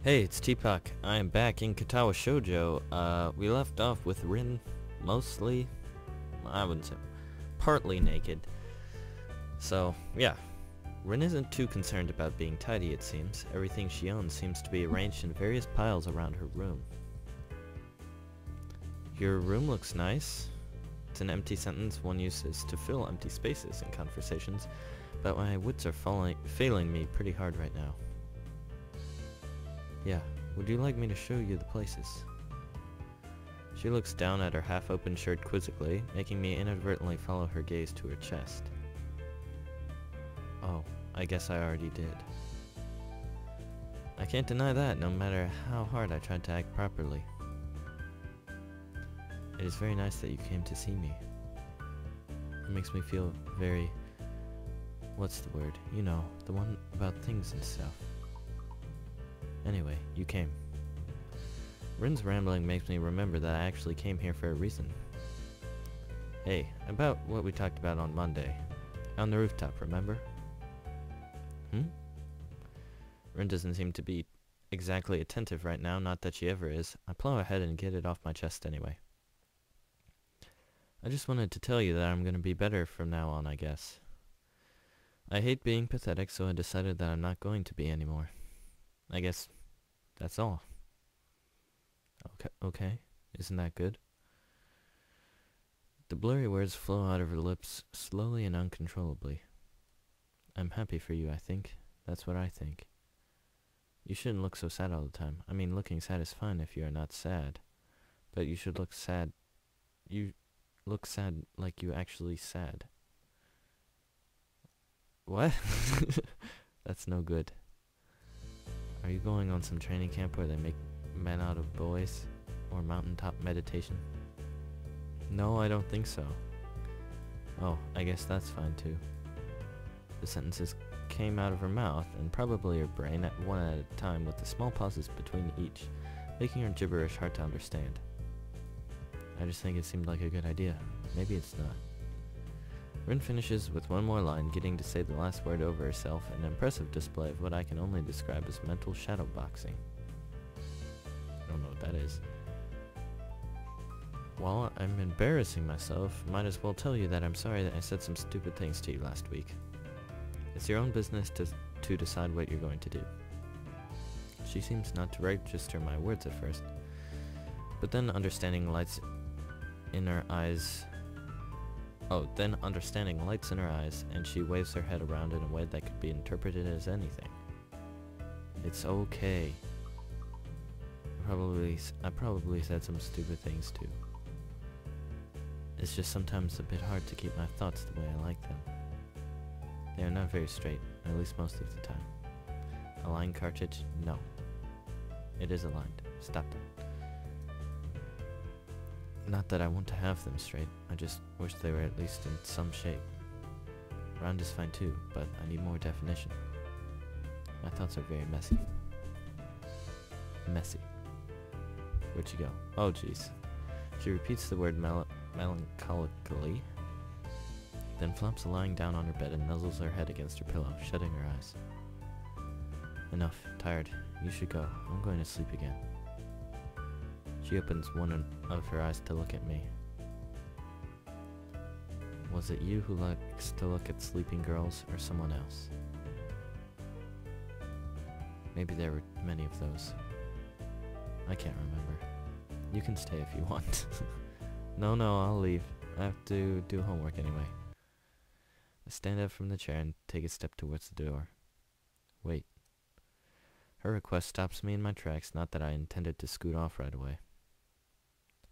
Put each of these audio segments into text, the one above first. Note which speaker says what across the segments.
Speaker 1: Hey, it's Tpok. I am back in Katawa Shoujo. We left off with Rin mostly, I wouldn't say, partly naked. So, yeah. Rin isn't too concerned about being tidy, it seems. Everything she owns seems to be arranged in various piles around her room. Your room looks nice. It's an empty sentence one uses to fill empty spaces in conversations, but my wits are failing me pretty hard right now. Yeah, would you like me to show you the places? She looks down at her half-open shirt quizzically, making me inadvertently follow her gaze to her chest. Oh, I guess I already did. I can't deny that, no matter how hard I tried to act properly. It is very nice that you came to see me. It makes me feel very... what's the word? You know, the one about things and stuff. Anyway, you came. Rin's rambling makes me remember that I actually came here for a reason. Hey, about what we talked about on Monday. On the rooftop, remember? Rin doesn't seem to be exactly attentive right now, not that she ever is. I plow ahead and get it off my chest anyway. I just wanted to tell you that I'm gonna be better from now on, I guess. I hate being pathetic, so I decided that I'm not going to be anymore. I guess that's all. Okay, isn't that good? The blurry words flow out of her lips slowly and uncontrollably. I'm happy for you, I think. That's what I think. You shouldn't look so sad all the time. I mean, looking sad is fine if you are not sad. But you should look sad. You look sad like you actually sad. What? That's no good. Are you going on some training camp where they make men out of boys? Or mountaintop meditation? No, I don't think so. Oh, I guess that's fine too. The sentences came out of her mouth, and probably her brain, at one at a time, with the small pauses between each, making her gibberish hard to understand. I just think it seemed like a good idea. Maybe it's not. Rin finishes with one more line, getting to say the last word over herself, an impressive display of what I can only describe as mental shadowboxing. I don't know what that is. While I'm embarrassing myself, might as well tell you that I'm sorry that I said some stupid things to you last week. It's your own business to decide what you're going to do. She seems not to register my words at first, but then understanding lights in her eyes, and she waves her head around in a way that could be interpreted as anything. It's okay. I probably said some stupid things too. It's just sometimes a bit hard to keep my thoughts the way I like them. They are not very straight, at least most of the time. A line cartridge? No. It is aligned. Stop that. Not that I want to have them straight, I just wish they were at least in some shape. Round is fine too, but I need more definition. My thoughts are very messy. Messy. Where'd she go? Oh jeez. She repeats the word melancholically, then flops lying down on her bed and nuzzles her head against her pillow, shutting her eyes. Enough. Tired. You should go. I'm going to sleep again. She opens one of her eyes to look at me. Was it you who likes to look at sleeping girls, or someone else? Maybe there were many of those. I can't remember. You can stay if you want. No, I'll leave. I have to do homework anyway. I stand up from the chair and take a step towards the door. Wait. Her request stops me in my tracks, not that I intended to scoot off right away.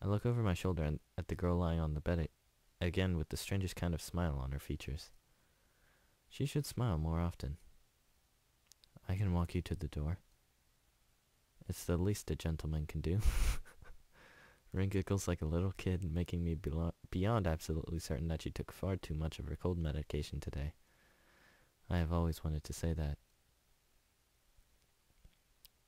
Speaker 1: I look over my shoulder and at the girl lying on the bed again with the strangest kind of smile on her features. She should smile more often. I can walk you to the door. It's the least a gentleman can do. Rin giggles like a little kid, making me beyond absolutely certain that she took far too much of her cold medication today. I have always wanted to say that.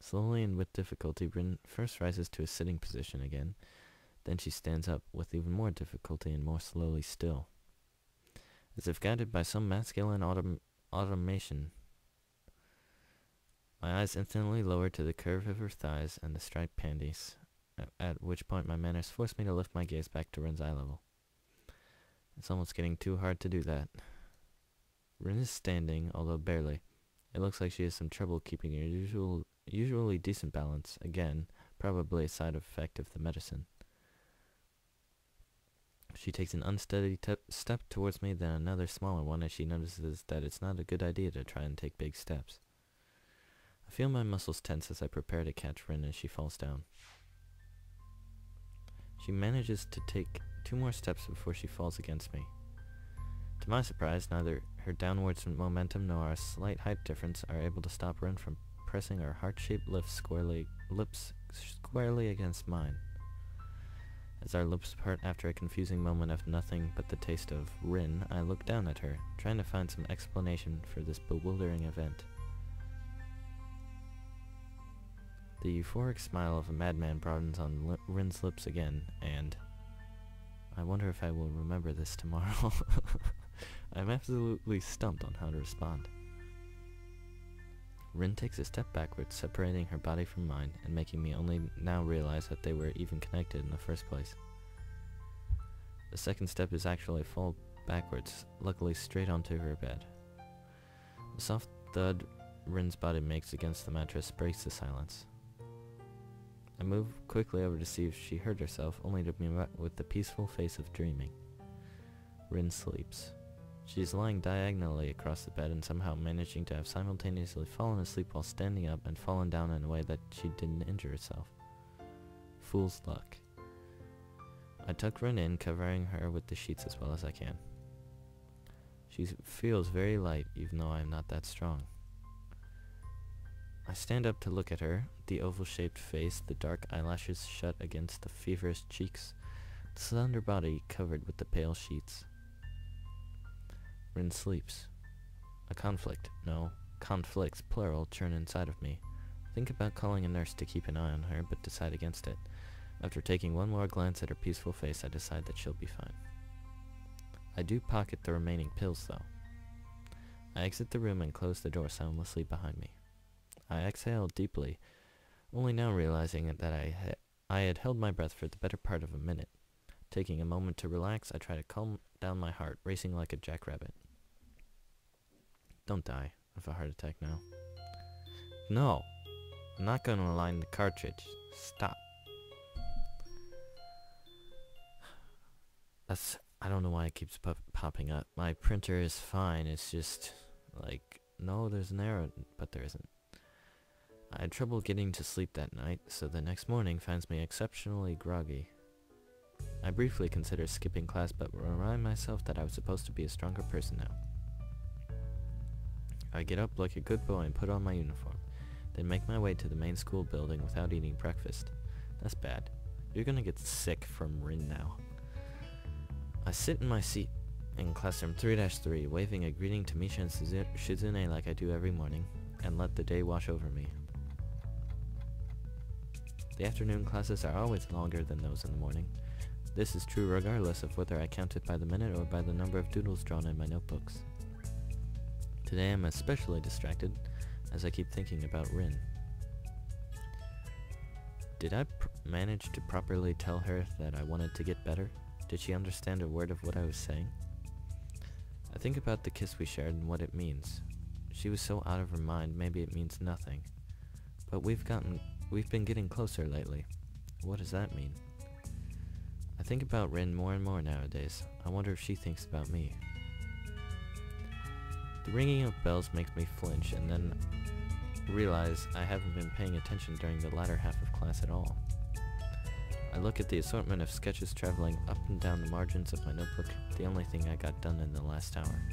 Speaker 1: Slowly and with difficulty, Rin first rises to a sitting position again. Then she stands up with even more difficulty and more slowly still. As if guided by some masculine automation, My eyes instantly lowered to the curve of her thighs and the striped panties, at which point my manners forced me to lift my gaze back to Rin's eye level. It's almost getting too hard to do that. Rin is standing, although barely. It looks like she has some trouble keeping her usually decent balance, again, probably a side effect of the medicine. She takes an unsteady step towards me, then another smaller one as she notices that it's not a good idea to try and take big steps. I feel my muscles tense as I prepare to catch Rin as she falls down. She manages to take 2 more steps before she falls against me. To my surprise, neither her downwards momentum nor our slight height difference are able to stop Rin from pressing her heart-shaped lips squarely against mine. As our lips part after a confusing moment of nothing but the taste of Rin, I look down at her, trying to find some explanation for this bewildering event. The euphoric smile of a madman broadens on Rin's lips again, and I wonder if I will remember this tomorrow. I'm absolutely stumped on how to respond. Rin takes a step backwards, separating her body from mine, and making me only now realize that they were even connected in the first place. The second step is actually a fall backwards, luckily straight onto her bed. The soft thud Rin's body makes against the mattress breaks the silence. I move quickly over to see if she hurt herself, only to be met with the peaceful face of dreaming. Rin sleeps. She is lying diagonally across the bed and somehow managing to have simultaneously fallen asleep while standing up and fallen down in a way that she didn't injure herself. Fool's luck. I tuck Rin in, covering her with the sheets as well as I can. She feels very light, even though I am not that strong. I stand up to look at her, the oval-shaped face, the dark eyelashes shut against the feverish cheeks, the slender body covered with the pale sheets. Rin sleeps. A conflicts, plural, churn inside of me. Think about calling a nurse to keep an eye on her, but decide against it. After taking one more glance at her peaceful face, I decide that she'll be fine. I do pocket the remaining pills, though. I exit the room and close the door soundlessly behind me. I exhale deeply, only now realizing that I had held my breath for the better part of a minute. Taking a moment to relax, I try to calm down my heart, racing like a jackrabbit. Don't die of a heart attack now. No! I'm not going to align the cartridge. Stop. I don't know why it keeps popping up. My printer is fine, it's just, like, no, there's an error, but there isn't. I had trouble getting to sleep that night, so the next morning finds me exceptionally groggy. I briefly consider skipping class, but remind myself that I was supposed to be a stronger person now. I get up like a good boy and put on my uniform, then make my way to the main school building without eating breakfast. That's bad. You're gonna get sick from Rin now. I sit in my seat in classroom 3-3, waving a greeting to Misha and Shizune like I do every morning, and let the day wash over me. The afternoon classes are always longer than those in the morning. This is true regardless of whether I count it by the minute or by the number of doodles drawn in my notebooks. Today I'm especially distracted as I keep thinking about Rin. Did I manage to properly tell her that I wanted to get better? Did she understand a word of what I was saying? I think about the kiss we shared and what it means. She was so out of her mind, maybe it means nothing. But we've been getting closer lately. What does that mean? I think about Rin more and more nowadays. I wonder if she thinks about me. The ringing of bells makes me flinch and then realize I haven't been paying attention during the latter half of class at all. I look at the assortment of sketches traveling up and down the margins of my notebook, the only thing I got done in the last hour.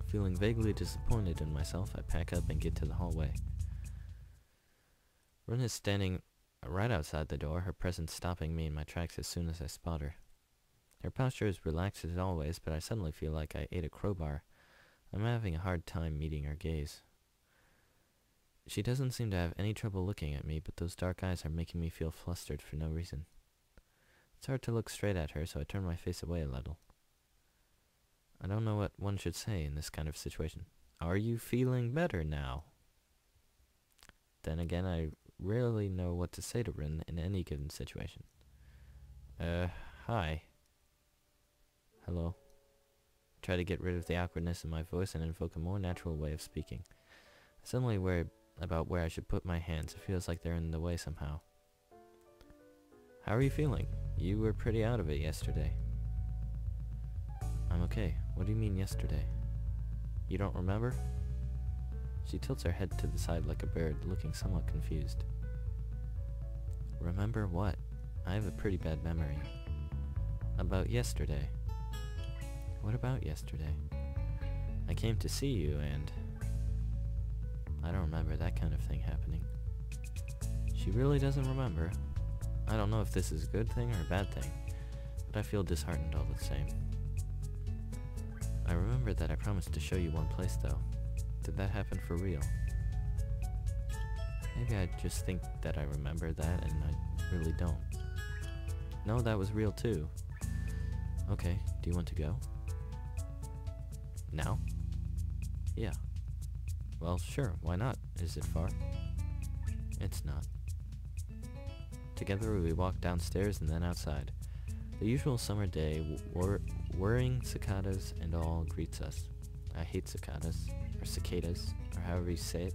Speaker 1: Feeling vaguely disappointed in myself, I pack up and get to the hallway. Rin is standing right outside the door, her presence stopping me in my tracks as soon as I spot her. Her posture is relaxed as always, but I suddenly feel like I ate a crowbar. I'm having a hard time meeting her gaze. She doesn't seem to have any trouble looking at me, but those dark eyes are making me feel flustered for no reason. It's hard to look straight at her, so I turn my face away a little. I don't know what one should say in this kind of situation. Are you feeling better now? Then again, I rarely know what to say to Rin in any given situation. Hi. Hello. Try to get rid of the awkwardness in my voice and invoke a more natural way of speaking. I suddenly worry about where I should put my hands. It feels like they're in the way somehow. How are you feeling? You were pretty out of it yesterday. I'm okay. What do you mean yesterday? You don't remember? She tilts her head to the side like a bird, looking somewhat confused. Remember what? I have a pretty bad memory. About yesterday. What about yesterday? I came to see you and... I don't remember that kind of thing happening. She really doesn't remember. I don't know if this is a good thing or a bad thing, but I feel disheartened all the same. I remember that I promised to show you one place though. Did that happen for real? Maybe I just think that I remember that and I really don't. No, that was real too. Okay, do you want to go? Now? Yeah. Well, sure, why not? Is it far? It's not. Together we walk downstairs and then outside. The usual summer day, whirring cicadas and all greets us. I hate cicadas, or cicadas, or however you say it.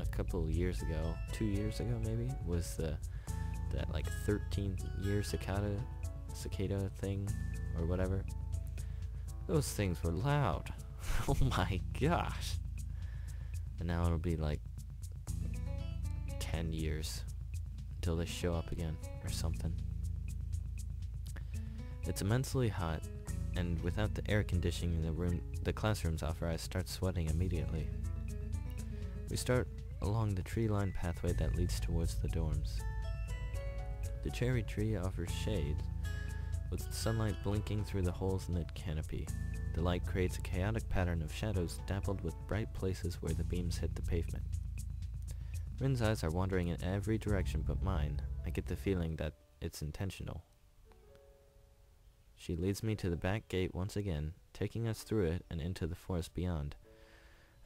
Speaker 1: A couple years ago, 2 years ago maybe, was that like 13-year cicada thing, or whatever. Those things were loud. Oh my gosh. And now it'll be like 10 years until they show up again, or something. It's immensely hot, and without the air conditioning the classrooms offer, I start sweating immediately. We start along the tree-lined pathway that leads towards the dorms. The cherry tree offers shade, with sunlight blinking through the holes in the canopy. The light creates a chaotic pattern of shadows dappled with bright places where the beams hit the pavement. Rin's eyes are wandering in every direction but mine. I get the feeling that it's intentional. She leads me to the back gate once again, taking us through it and into the forest beyond.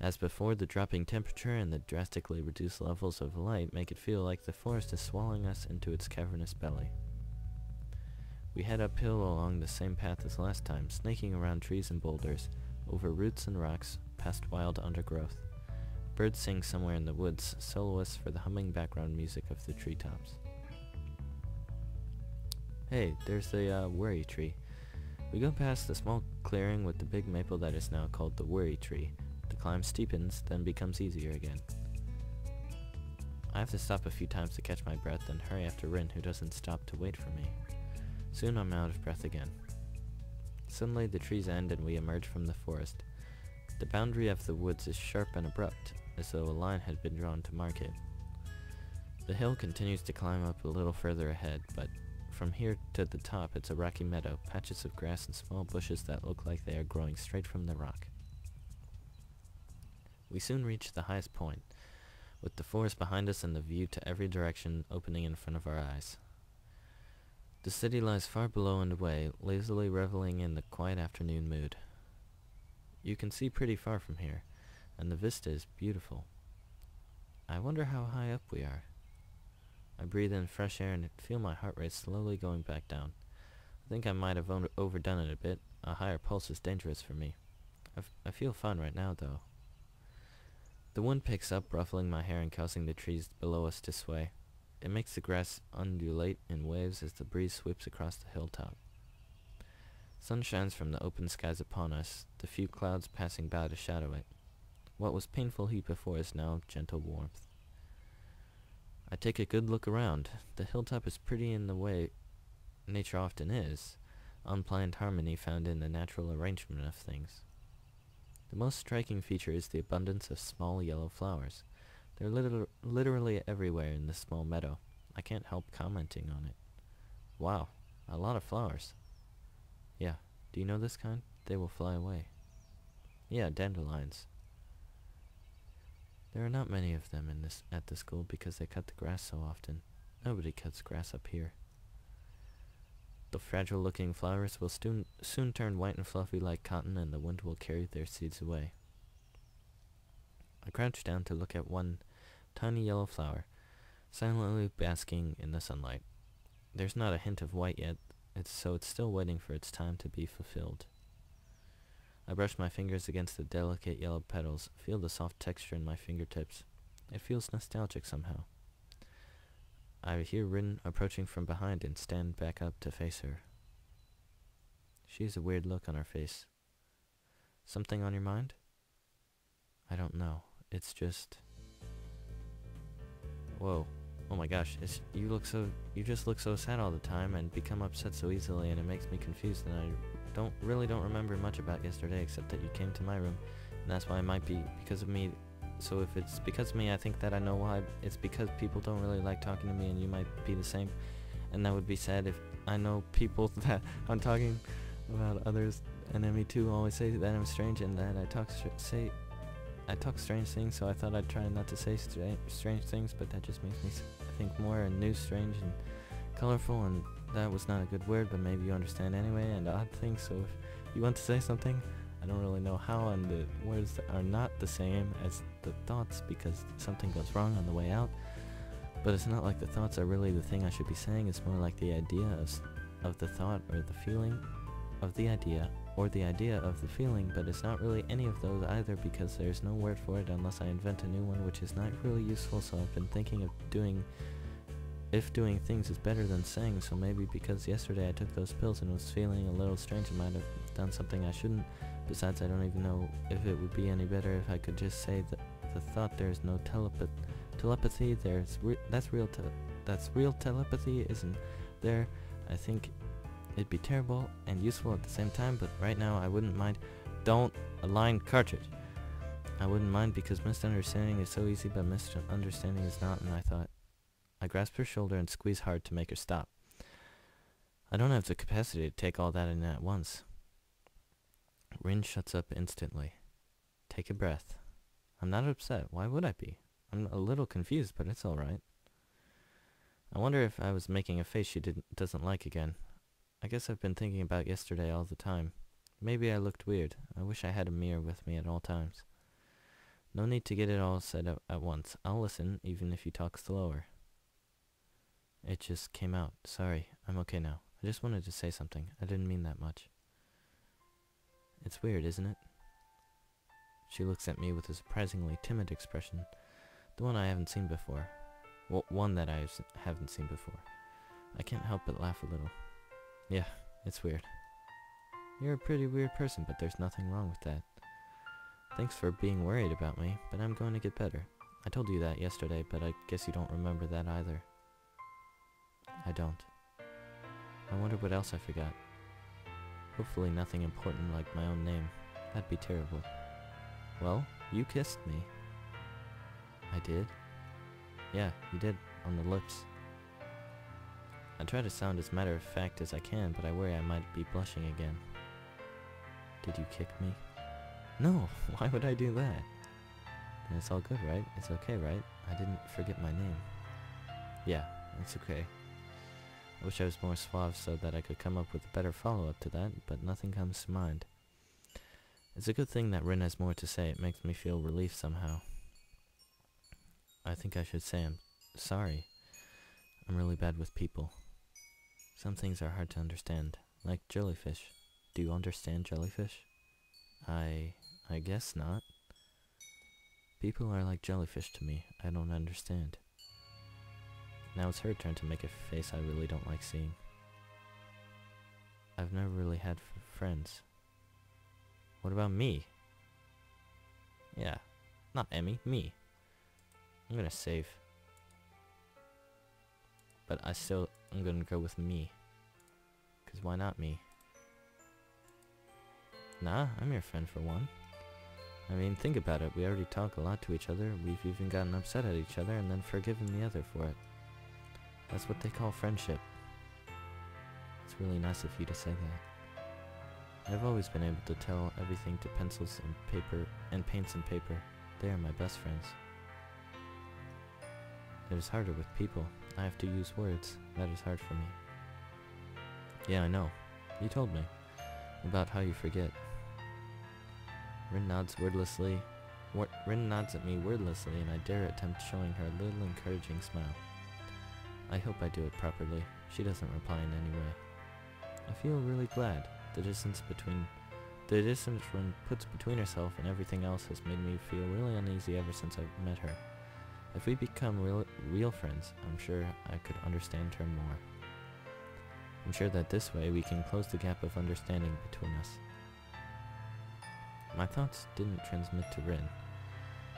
Speaker 1: As before, the dropping temperature and the drastically reduced levels of light make it feel like the forest is swallowing us into its cavernous belly. We head uphill along the same path as last time, snaking around trees and boulders, over roots and rocks, past wild undergrowth. Birds sing somewhere in the woods, soloists for the humming background music of the treetops. Hey, there's the worry tree. We go past the small clearing with the big maple that is now called the worry tree. The climb steepens, then becomes easier again. I have to stop a few times to catch my breath and hurry after Rin, who doesn't stop to wait for me. Soon I'm out of breath again. Suddenly the trees end and we emerge from the forest. The boundary of the woods is sharp and abrupt, as though a line had been drawn to mark it. The hill continues to climb up a little further ahead, but from here to the top it's a rocky meadow, patches of grass and small bushes that look like they are growing straight from the rock. We soon reach the highest point, with the forest behind us and the view to every direction opening in front of our eyes. The city lies far below and away, lazily reveling in the quiet afternoon mood. You can see pretty far from here, and the vista is beautiful. I wonder how high up we are. I breathe in fresh air and feel my heart rate slowly going back down. I think I might have overdone it a bit. A higher pulse is dangerous for me. I feel fine right now, though. The wind picks up, ruffling my hair and causing the trees below us to sway. It makes the grass undulate in waves as the breeze sweeps across the hilltop. Sun shines from the open skies upon us, the few clouds passing by to shadow it. What was painful heat before is now gentle warmth. I take a good look around. The hilltop is pretty in the way nature often is, unplanned harmony found in the natural arrangement of things. The most striking feature is the abundance of small yellow flowers. They're literally everywhere in this small meadow. I can't help commenting on it. Wow, a lot of flowers. Yeah, do you know this kind? They will fly away. Yeah, dandelions. There are not many of them at the school because they cut the grass so often. Nobody cuts grass up here. The fragile-looking flowers will soon turn white and fluffy like cotton, and the wind will carry their seeds away. I crouched down to look at one tiny yellow flower, silently basking in the sunlight. There's not a hint of white yet, so it's still waiting for its time to be fulfilled. I brush my fingers against the delicate yellow petals, feel the soft texture in my fingertips. It feels nostalgic somehow. I hear Rin approaching from behind and stand back up to face her. She has a weird look on her face. Something on your mind? I don't know. It's just... Whoa. Oh my gosh. You just look so sad all the time and become upset so easily, and it makes me confused, and I don't remember much about yesterday except that you came to my room, and that's why it might be because of me. So if it's because of me, I think that I know why. It's because people don't really like talking to me, and you might be the same, and that would be sad if I know people that I'm talking about others, and then me too always say that I'm strange and that I talk strange things, so I thought I'd try not to say strange things, but that just makes me think more, and new, strange, and colorful, and that was not a good word, but maybe you understand anyway, and odd things. So if you want to say something, I don't really know how, and the words are not the same as the thoughts because something goes wrong on the way out, but it's not like the thoughts are really the thing I should be saying. It's more like the idea of the thought, or the feeling of the idea, or the idea of the feeling, but it's not really any of those either because there's no word for it unless I invent a new one, which is not really useful. So I've been thinking of doing things is better than saying, so maybe because yesterday I took those pills and was feeling a little strange, I might have done something I shouldn't. Besides, I don't even know if it would be any better if I could just say the thought. There's no telepathy. That's real telepathy, isn't there? I think it'd be terrible and useful at the same time, but right now I wouldn't mind. Don't align cartridge. I wouldn't mind because misunderstanding is so easy, but misunderstanding is not, and I thought. I grasped her shoulder and squeezed hard to make her stop. I don't have the capacity to take all that in at once. Rin shuts up instantly. Take a breath. I'm not upset. Why would I be? I'm a little confused, but it's alright. I wonder if I was making a face she doesn't like again. I guess I've been thinking about yesterday all the time. Maybe I looked weird. I wish I had a mirror with me at all times. No need to get it all said at once. I'll listen, even if you talk slower. It just came out. Sorry, I'm okay now. I just wanted to say something. I didn't mean that much. It's weird, isn't it? She looks at me with a surprisingly timid expression. The one I haven't seen before. Well, one that I haven't seen before. I can't help but laugh a little. Yeah, it's weird. You're a pretty weird person, but there's nothing wrong with that. Thanks for being worried about me, but I'm going to get better. I told you that yesterday, but I guess you don't remember that either. I don't. I wonder what else I forgot. Hopefully nothing important like my own name. That'd be terrible. Well, you kissed me. I did? Yeah, you did, on the lips. I try to sound as matter-of-fact as I can, but I worry I might be blushing again. Did you kick me? No, why would I do that? And it's all good, right? It's okay, right? I didn't forget my name. Yeah, it's okay. I wish I was more suave so that I could come up with a better follow-up to that, but nothing comes to mind. It's a good thing that Rin has more to say. It makes me feel relief somehow. I think I should say I'm sorry. I'm really bad with people. Some things are hard to understand, like jellyfish. Do you understand jellyfish? I guess not. People are like jellyfish to me. I don't understand. Now it's her turn to make a face I really don't like seeing. I've never really had friends. What about me? Yeah, not Emmy, me. I'm gonna save. But I'm gonna go with me. 'Cause why not me? Nah, I'm your friend for one. I mean, think about it. We already talk a lot to each other. We've even gotten upset at each other and then forgiven the other for it. That's what they call friendship. It's really nice of you to say that. I've always been able to tell everything to pencils and paper and paints and paper. They are my best friends. It is harder with people. I have to use words. That is hard for me. Yeah, I know. You told me about how you forget. Rin nods wordlessly Rin nods at me wordlessly, and I dare attempt showing her a little encouraging smile. I hope I do it properly. She doesn't reply in any way. I feel really glad. The distance Rin puts between herself and everything else has made me feel really uneasy ever since I met her. If we become real friends, I'm sure I could understand her more. I'm sure that this way we can close the gap of understanding between us. My thoughts didn't transmit to Rin.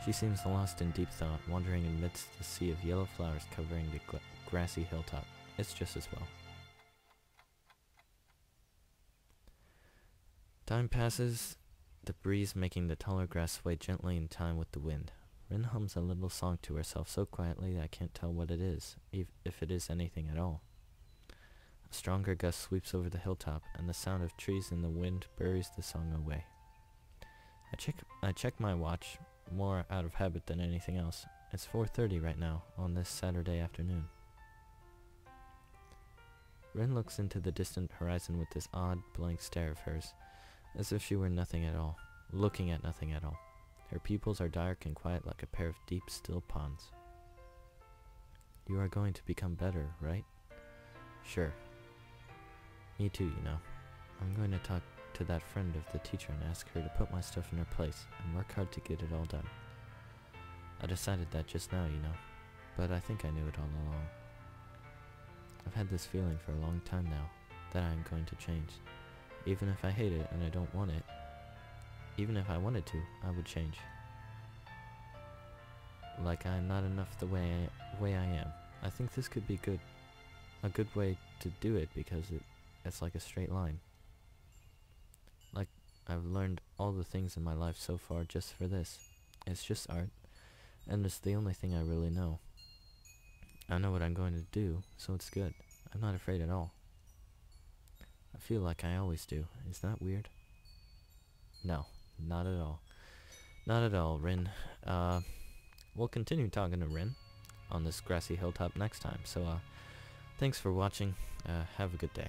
Speaker 1: She seems lost in deep thought, wandering amidst the sea of yellow flowers covering the grassy hilltop. It's just as well. Time passes, the breeze making the taller grass sway gently in time with the wind. Rin hums a little song to herself so quietly that I can't tell what it is, if it is anything at all. A stronger gust sweeps over the hilltop, and the sound of trees in the wind buries the song away. I check my watch, more out of habit than anything else. It's 4:30 right now, on this Saturday afternoon. Rin looks into the distant horizon with this odd, blank stare of hers, as if she were nothing at all, looking at nothing at all. Her pupils are dark and quiet like a pair of deep, still ponds. You are going to become better, right? Sure. Me too, you know. I'm going to talk to that friend of the teacher and ask her to put my stuff in her place and work hard to get it all done. I decided that just now, you know, but I think I knew it all along. I've had this feeling for a long time now, that I am going to change. Even if I hate it and I don't want it, even if I wanted to, I would change. Like I am not enough the way I am. I think this could be good. A good way to do it because it's like a straight line. Like I've learned all the things in my life so far just for this. It's just art, and it's the only thing I really know. I know what I'm going to do, so it's good. I'm not afraid at all. I feel like I always do. Is that weird? No, not at all. Not at all, Rin. We'll continue talking to Rin on this grassy hilltop next time. So, thanks for watching. Have a good day.